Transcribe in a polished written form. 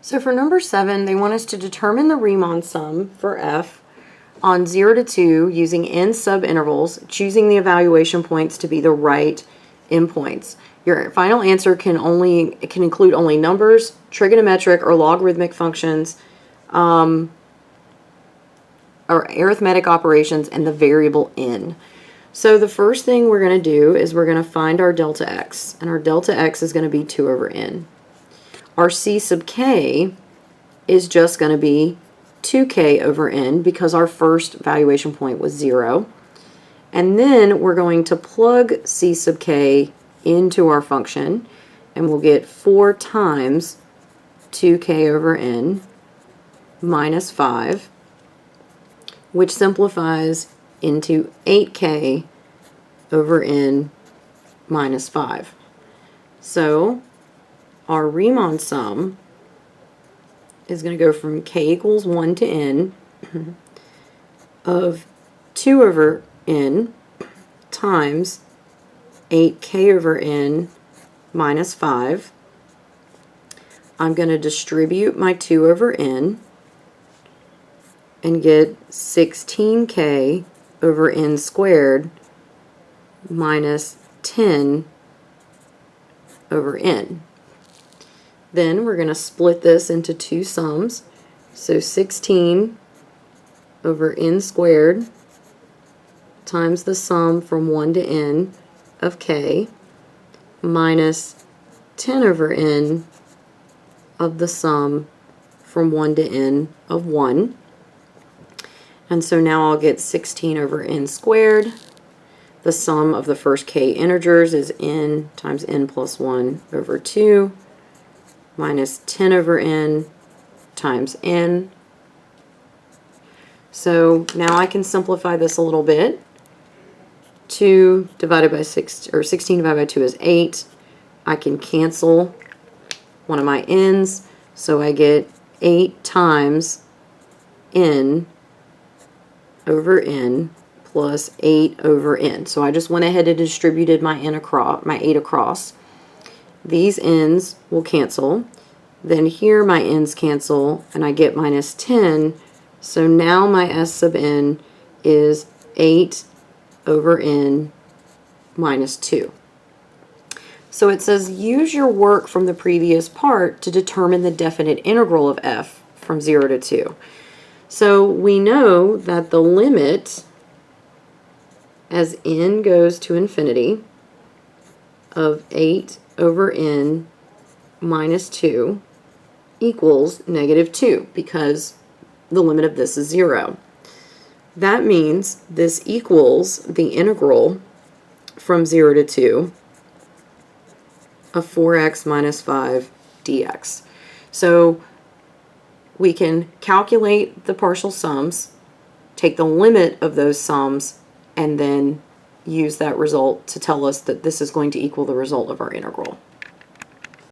So for number 7, they want us to determine the Riemann sum for f on 0 to 2 using n subintervals, choosing the evaluation points to be the right endpoints. Your final answer can include only numbers, trigonometric or logarithmic functions, or arithmetic operations, and the variable n. So the first thing we're going to do is we're going to find our delta x, and our delta x is going to be 2 over n. Our c sub k is just going to be 2k over n because our first valuation point was 0. And then we're going to plug c sub k into our function, and we'll get 4 times 2k over n minus 5, which simplifies into 8k over n minus 5. So our Riemann sum is going to go from k equals 1 to n of 2 over n times 8k over n minus 5. I'm going to distribute my 2 over n and get 16k over n squared minus 10 over n. Then we're going to split this into two sums. So 16 over n squared times the sum from 1 to n of k minus 10 over n of the sum from 1 to n of 1. And so now I'll get 16 over n squared. The sum of the first k integers is n times n plus 1 over 2 minus 10 over n times n. So now I can simplify this a little bit. 2 divided by 6, or 16 divided by 2 is 8. I can cancel one of my n's, so I get 8 times n over n plus 8 over n. So I just went ahead and distributed my n across, my 8 across. These n's will cancel. Then here my n's cancel, and I get minus 10. So now my s sub n is 8 over n minus 2. So it says use your work from the previous part to determine the definite integral of f from 0 to 2. So we know that the limit as n goes to infinity of 8 over n minus 2 equals negative 2 because the limit of this is 0. That means this equals the integral from 0 to 2 of 4x minus 5 dx. So we can calculate the partial sums, take the limit of those sums, and then use that result to tell us that this is going to equal the result of our integral.